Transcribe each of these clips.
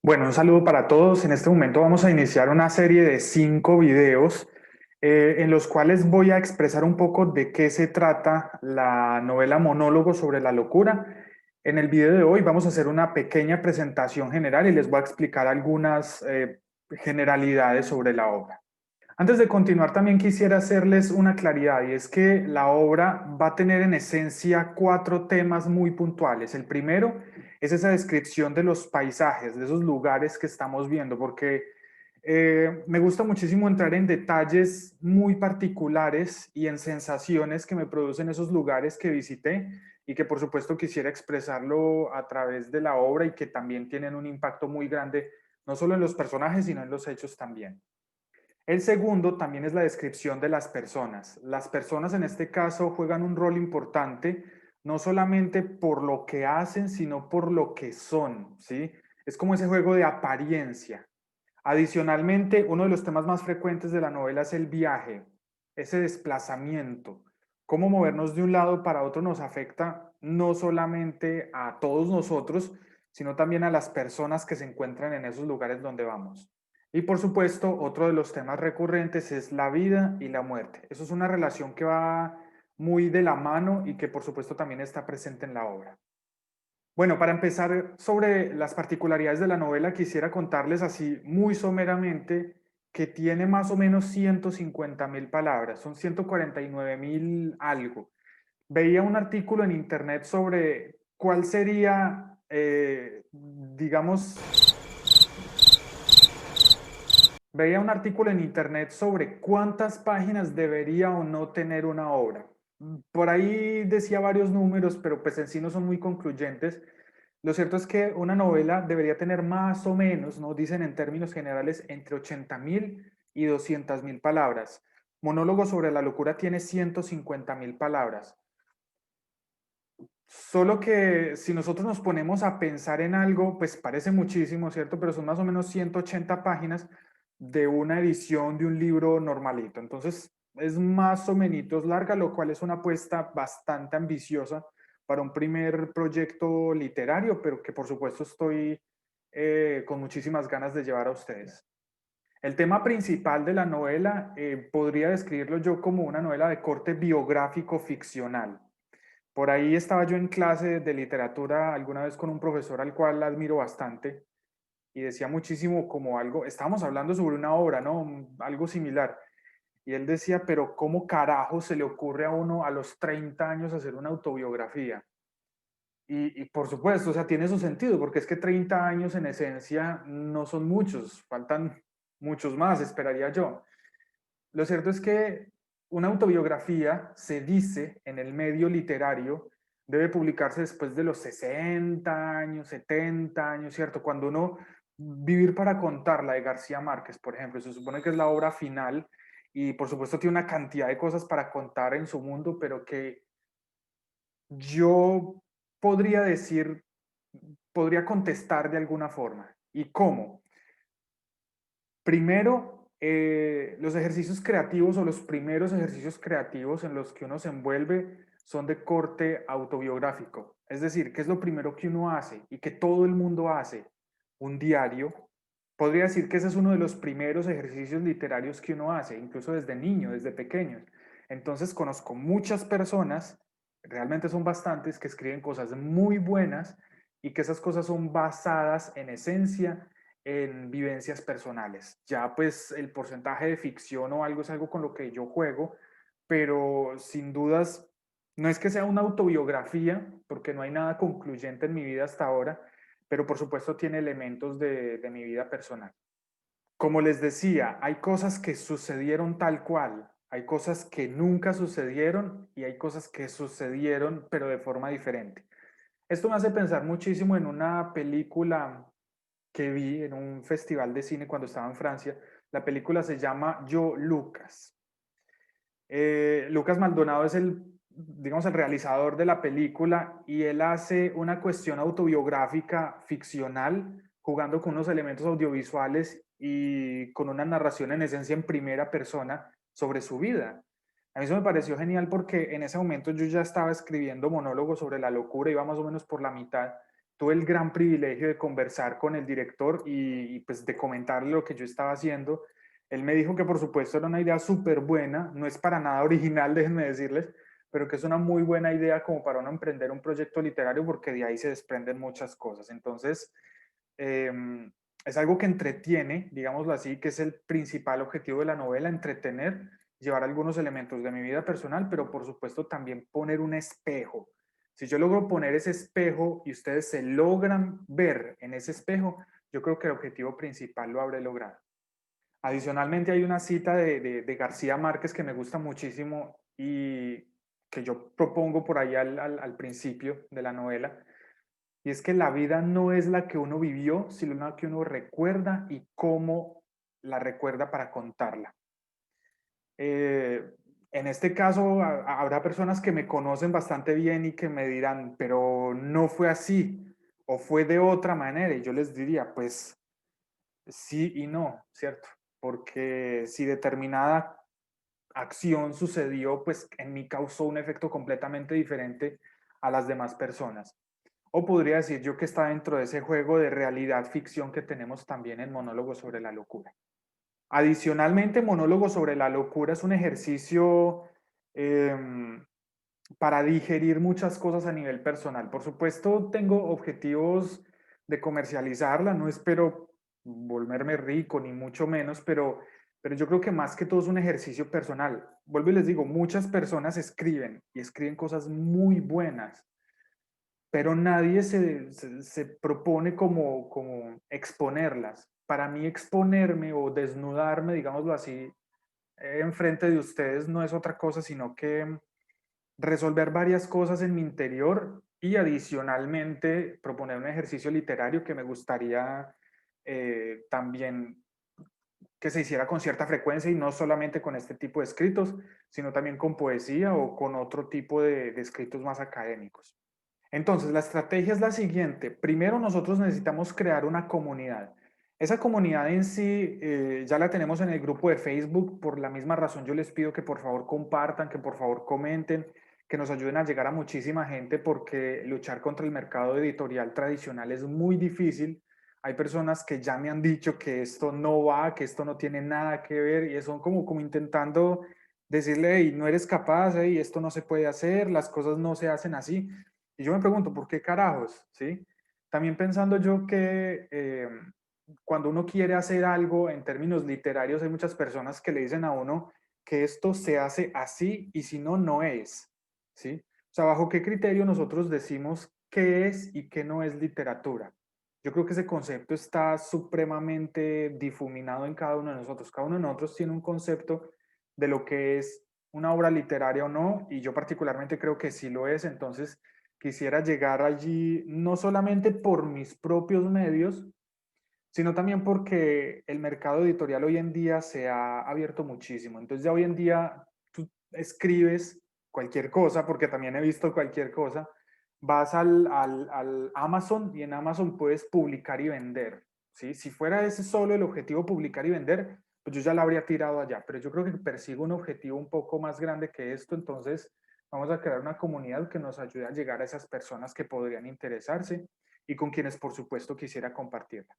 Bueno, un saludo para todos. En este momento vamos a iniciar una serie de 5 videos en los cuales voy a expresar un poco de qué se trata la novela Monólogo sobre la locura. En el video de hoy vamos a hacer una pequeña presentación general y les voy a explicar algunas generalidades sobre la obra. Antes de continuar, también quisiera hacerles una claridad y es que la obra va a tener en esencia 4 temas muy puntuales. El primero es esa descripción de los paisajes, de esos lugares que estamos viendo, porque me gusta muchísimo entrar en detalles muy particulares y en sensaciones que me producen esos lugares que visité y que por supuesto quisiera expresarlo a través de la obra y que también tienen un impacto muy grande, no solo en los personajes, sino en los hechos también. El segundo también es la descripción de las personas. Las personas en este caso juegan un rol importante, no solamente por lo que hacen, sino por lo que son, ¿sí? Es como ese juego de apariencia. Adicionalmente, uno de los temas más frecuentes de la novela es el viaje, ese desplazamiento. Cómo movernos de un lado para otro nos afecta no solamente a todos nosotros, sino también a las personas que se encuentran en esos lugares donde vamos. Y por supuesto, otro de los temas recurrentes es la vida y la muerte. Eso es una relación que va muy de la mano y que por supuesto también está presente en la obra. Bueno, para empezar sobre las particularidades de la novela, quisiera contarles así muy someramente que tiene más o menos 150.000 palabras, son 149.000 algo. Veía un artículo en internet sobre cuál sería, digamos, veía un artículo en internet sobre cuántas páginas debería o no tener una obra. Por ahí decía varios números, pero pues en sí no son muy concluyentes. Lo cierto es que una novela debería tener más o menos, ¿no? Dicen en términos generales, entre 80.000 y 200.000 palabras. Monólogo sobre la locura tiene 150.000 palabras. Solo que si nosotros nos ponemos a pensar en algo, pues parece muchísimo, ¿cierto? Pero son más o menos 180 páginas de una edición de un libro normalito. Entonces, es más o menos larga, lo cual es una apuesta bastante ambiciosa para un primer proyecto literario, pero que por supuesto estoy con muchísimas ganas de llevar a ustedes. El tema principal de la novela podría describirlo yo como una novela de corte biográfico ficcional. Por ahí estaba yo en clase de literatura alguna vez con un profesor al cual admiro bastante y decía muchísimo como algo, estábamos hablando sobre una obra, ¿no? Algo similar. Y él decía, pero ¿cómo carajo se le ocurre a uno a los 30 años hacer una autobiografía? Y por supuesto, o sea, tiene su sentido, porque es que 30 años en esencia no son muchos, faltan muchos más, esperaría yo. Lo cierto es que una autobiografía, se dice en el medio literario, debe publicarse después de los 60 años, 70 años, ¿cierto? Cuando uno, Vivir para contar, la de García Márquez, por ejemplo, se supone que es la obra final y por supuesto tiene una cantidad de cosas para contar en su mundo, pero que yo podría decir, podría contestar de alguna forma. ¿Y cómo? Primero, los ejercicios creativos o los primeros ejercicios creativos en los que uno se envuelve son de corte autobiográfico. Es decir, ¿qué es lo primero que uno hace y que todo el mundo hace? Un diario. Podría decir que ese es uno de los primeros ejercicios literarios que uno hace, incluso desde niño, desde pequeños. Entonces conozco muchas personas, realmente son bastantes, que escriben cosas muy buenas y que esas cosas son basadas en esencia en vivencias personales. Ya pues el porcentaje de ficción o algo es algo con lo que yo juego, pero sin dudas no es que sea una autobiografía, porque no hay nada concluyente en mi vida hasta ahora, pero por supuesto tiene elementos de mi vida personal. Como les decía, hay cosas que sucedieron tal cual, hay cosas que nunca sucedieron y hay cosas que sucedieron pero de forma diferente. Esto me hace pensar muchísimo en una película que vi en un festival de cine cuando estaba en Francia. La película se llama Yo, Lucas. Lucas Maldonado es digamos, el realizador de la película y él hace una cuestión autobiográfica ficcional, jugando con unos elementos audiovisuales y con una narración en esencia en primera persona sobre su vida. A mí eso me pareció genial porque en ese momento yo ya estaba escribiendo monólogos sobre la locura, iba más o menos por la mitad, tuve el gran privilegio de conversar con el director pues de comentarle lo que yo estaba haciendo. Él me dijo que por supuesto era una idea súper buena, no es para nada original, déjenme decirles, pero que es una muy buena idea como para uno emprender un proyecto literario porque de ahí se desprenden muchas cosas. Entonces, eh, es algo que entretiene, digámoslo así, que es el principal objetivo de la novela, entretener, llevar algunos elementos de mi vida personal, pero por supuesto también poner un espejo. Si yo logro poner ese espejo y ustedes se logran ver en ese espejo, yo creo que el objetivo principal lo habré logrado. Adicionalmente hay una cita de García Márquez que me gusta muchísimo y que yo propongo por ahí al principio de la novela, y es que la vida no es la que uno vivió, sino la que uno recuerda y cómo la recuerda para contarla. En este caso, habrá personas que me conocen bastante bien y que me dirán, pero no fue así o fue de otra manera. Y yo les diría, pues sí y no, ¿cierto? Porque si determinada acción sucedió, pues en mí causó un efecto completamente diferente a las demás personas. O podría decir yo que está dentro de ese juego de realidad ficción que tenemos también en Monólogo sobre la locura. Adicionalmente, Monólogo sobre la locura es un ejercicio eh, para digerir muchas cosas a nivel personal. Por supuesto, tengo objetivos de comercializarla, no espero volverme rico ni mucho menos, pero yo creo que más que todo es un ejercicio personal. Vuelvo y les digo, muchas personas escriben y escriben cosas muy buenas, pero nadie se propone como exponerlas. Para mí exponerme o desnudarme, digámoslo así, enfrente de ustedes no es otra cosa, sino que resolver varias cosas en mi interior y adicionalmente proponer un ejercicio literario que me gustaría también que se hiciera con cierta frecuencia y no solamente con este tipo de escritos, sino también con poesía o con otro tipo de escritos más académicos. Entonces, la estrategia es la siguiente. Primero, nosotros necesitamos crear una comunidad. Esa comunidad en sí ya la tenemos en el grupo de Facebook. Por la misma razón, yo les pido que por favor compartan, que por favor comenten, que nos ayuden a llegar a muchísima gente porque luchar contra el mercado editorial tradicional es muy difícil. Hay personas que ya me han dicho que esto no va, que esto no tiene nada que ver y son como intentando decirle, hey, no eres capaz, hey, esto no se puede hacer, las cosas no se hacen así. Y yo me pregunto, ¿por qué carajos? ¿Sí? También pensando yo que cuando uno quiere hacer algo en términos literarios, hay muchas personas que le dicen a uno que esto se hace así y si no, no es. ¿Sí? O sea, ¿bajo qué criterio nosotros decimos qué es y qué no es literatura? Yo creo que ese concepto está supremamente difuminado en cada uno de nosotros. Cada uno de nosotros tiene un concepto de lo que es una obra literaria o no, y yo particularmente creo que sí lo es. Entonces quisiera llegar allí no solamente por mis propios medios, sino también porque el mercado editorial hoy en día se ha abierto muchísimo. Entonces ya hoy en día tú escribes cualquier cosa, porque también he visto cualquier cosa, vas al Amazon y en Amazon puedes publicar y vender. ¿Sí? Si fuera ese solo el objetivo, publicar y vender, pues yo ya la habría tirado allá, pero yo creo que persigo un objetivo un poco más grande que esto, entonces vamos a crear una comunidad que nos ayude a llegar a esas personas que podrían interesarse y con quienes por supuesto quisiera compartirla.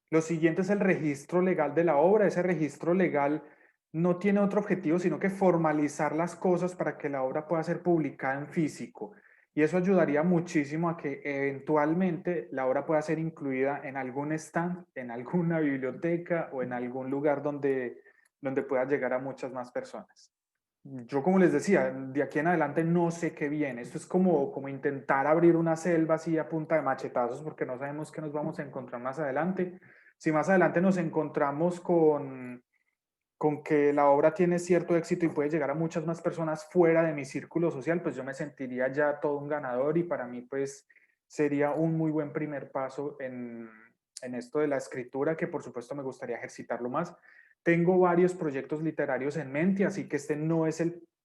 Lo siguiente es el registro legal de la obra. Ese registro legal no tiene otro objetivo sino que formalizar las cosas para que la obra pueda ser publicada en físico. Y eso ayudaría muchísimo a que eventualmente la obra pueda ser incluida en algún stand, en alguna biblioteca o en algún lugar donde pueda llegar a muchas más personas. Yo, como les decía, de aquí en adelante no sé qué viene. Esto es como intentar abrir una selva así a punta de machetazos porque no sabemos qué nos vamos a encontrar más adelante. Si más adelante nos encontramos con que la obra tiene cierto éxito y puede llegar a muchas más personas fuera de mi círculo social, pues yo me sentiría ya todo un ganador y para mí pues sería un muy buen primer paso en esto de la escritura, que por supuesto me gustaría ejercitarlo más. Tengo varios proyectos literarios en mente, así que este no es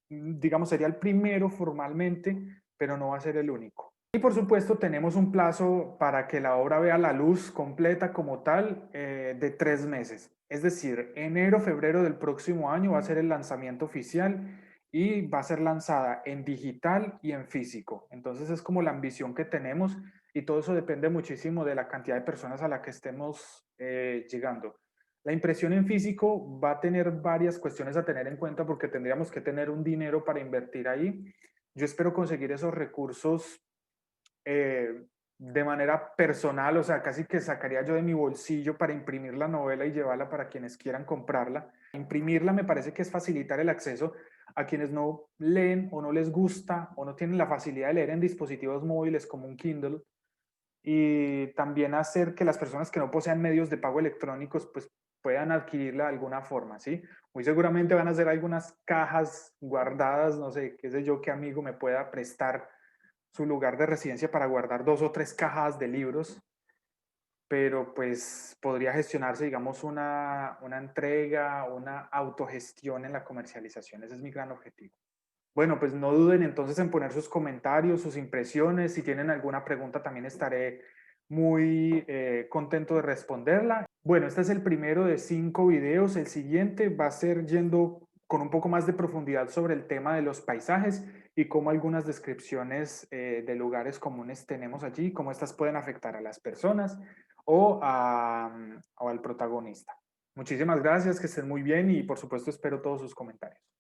digamos, sería el primero formalmente, pero no va a ser el único. Y por supuesto tenemos un plazo para que la obra vea la luz completa como tal de 3 meses. Es decir, enero, febrero del próximo año va a ser el lanzamiento oficial y va a ser lanzada en digital y en físico. Entonces es como la ambición que tenemos y todo eso depende muchísimo de la cantidad de personas a la que estemos llegando. La impresión en físico va a tener varias cuestiones a tener en cuenta porque tendríamos que tener un dinero para invertir ahí. Yo espero conseguir esos recursos de manera personal, o sea, casi que sacaría yo de mi bolsillo para imprimir la novela y llevarla para quienes quieran comprarla. Imprimirla me parece que es facilitar el acceso a quienes no leen o no les gusta o no tienen la facilidad de leer en dispositivos móviles como un Kindle, y también hacer que las personas que no posean medios de pago electrónicos pues puedan adquirirla de alguna forma, ¿sí? Muy seguramente van a ser algunas cajas guardadas, no sé, qué sé yo, qué amigo me pueda prestar su lugar de residencia para guardar 2 o 3 cajas de libros, pero pues podría gestionarse, digamos, una entrega, una autogestión en la comercialización. Ese es mi gran objetivo. Bueno, pues no duden entonces en poner sus comentarios, sus impresiones. Si tienen alguna pregunta, también estaré muy contento de responderla. Bueno, este es el primero de 5 videos. El siguiente va a ser yendo con un poco más de profundidad sobre el tema de los paisajes y cómo algunas descripciones de lugares comunes tenemos allí, cómo estas pueden afectar a las personas o al protagonista. Muchísimas gracias, que estén muy bien y por supuesto espero todos sus comentarios.